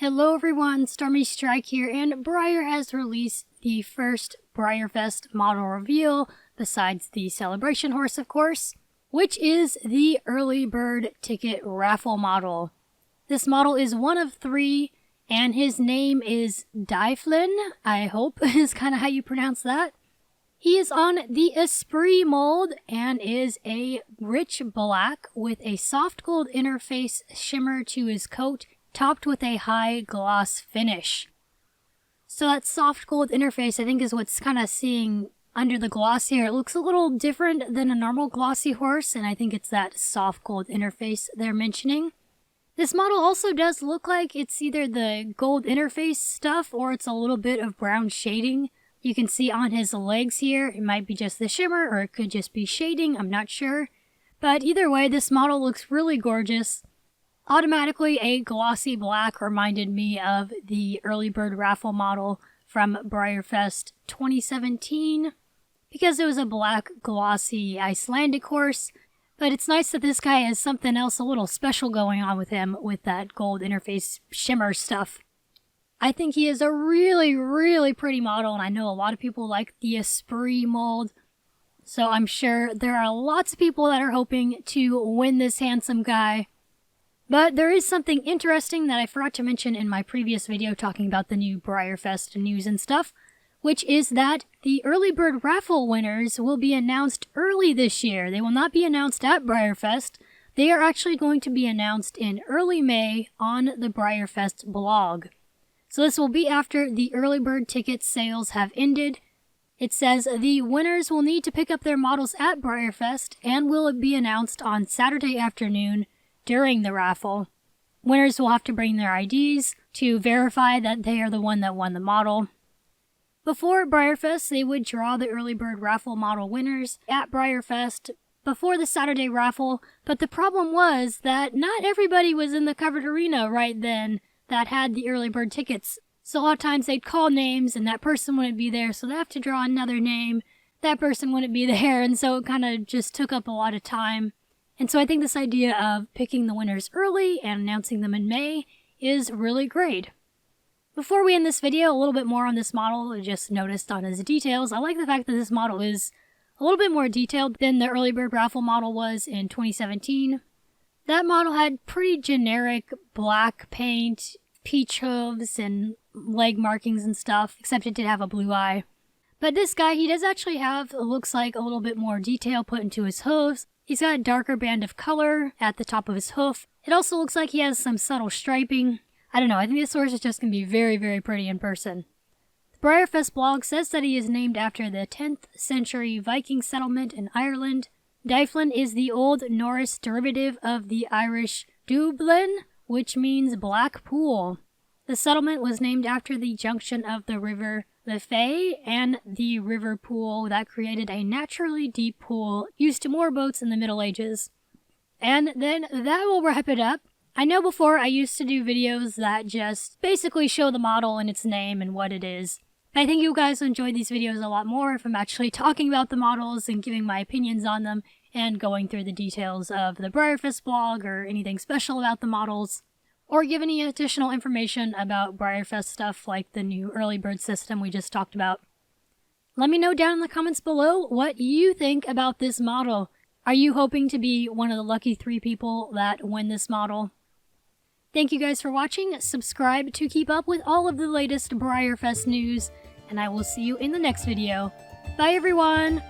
Hello everyone, Stormy Strike here, and Breyer has released the first BreyerFest model reveal, besides the celebration horse of course, which is the early bird ticket raffle model. This model is one of 3, and his name is Dyflin, I hope is kind of how you pronounce that. He is on the Esprit mold and is a rich black with a soft gold interface shimmer to his coat, topped with a high gloss finish. So that soft gold interface I think is what's kind of seeing under the gloss here. It looks a little different than a normal glossy horse, and I think it's that soft gold interface they're mentioning. This model also does look like it's either the gold interface stuff or it's a little bit of brown shading. You can see on his legs here, it might be just the shimmer or it could just be shading, I'm not sure. But either way, this model looks really gorgeous. Automatically, a glossy black reminded me of the early bird raffle model from BreyerFest 2017 because it was a black glossy Icelandic horse, but it's nice that this guy has something else a little special going on with him with that gold interface shimmer stuff. I think he is a really, really pretty model, and I know a lot of people like the Esprit mold, so I'm sure there are lots of people that are hoping to win this handsome guy. But there is something interesting that I forgot to mention in my previous video talking about the new BreyerFest news and stuff, which is that the early bird raffle winners will be announced early this year. They will not be announced at BreyerFest. They are actually going to be announced in early May on the BreyerFest blog. So this will be after the early bird ticket sales have ended. It says the winners will need to pick up their models at BreyerFest and will be announced on Saturday afternoon during the raffle. Winners will have to bring their IDs to verify that they are the one that won the model. Before BreyerFest, they would draw the early bird raffle model winners at BreyerFest before the Saturday raffle, but the problem was that not everybody was in the covered arena right then that had the early bird tickets. So a lot of times they'd call names and that person wouldn't be there, so they have to draw another name. That person wouldn't be there, and so it kind of just took up a lot of time. And so I think this idea of picking the winners early and announcing them in May is really great. Before we end this video, a little bit more on this model. I just noticed on his details. I like the fact that this model is a little bit more detailed than the early bird raffle model was in 2017. That model had pretty generic black paint, peach hooves, and leg markings and stuff, except it did have a blue eye. But this guy, he does actually have, it looks like, a little bit more detail put into his hooves. He's got a darker band of color at the top of his hoof. It also looks like he has some subtle striping. I don't know, I think this horse is just going to be very, very pretty in person. The BreyerFest blog says that he is named after the 10th century Viking settlement in Ireland. Dyflin is the Old Norse derivative of the Irish Dyflin, which means black pool. The settlement was named after the junction of the river the Fay and the river pool that created a naturally deep pool used to moor boats in the Middle Ages. And then that will wrap it up. I know before I used to do videos that just basically show the model and its name and what it is. I think you guys will enjoy these videos a lot more if I'm actually talking about the models and giving my opinions on them and going through the details of the BreyerFest blog or anything special about the models, or give any additional information about BreyerFest stuff like the new early bird system we just talked about. Let me know down in the comments below what you think about this model. Are you hoping to be one of the lucky 3 people that win this model? Thank you guys for watching. Subscribe to keep up with all of the latest BreyerFest news, and I will see you in the next video. Bye everyone!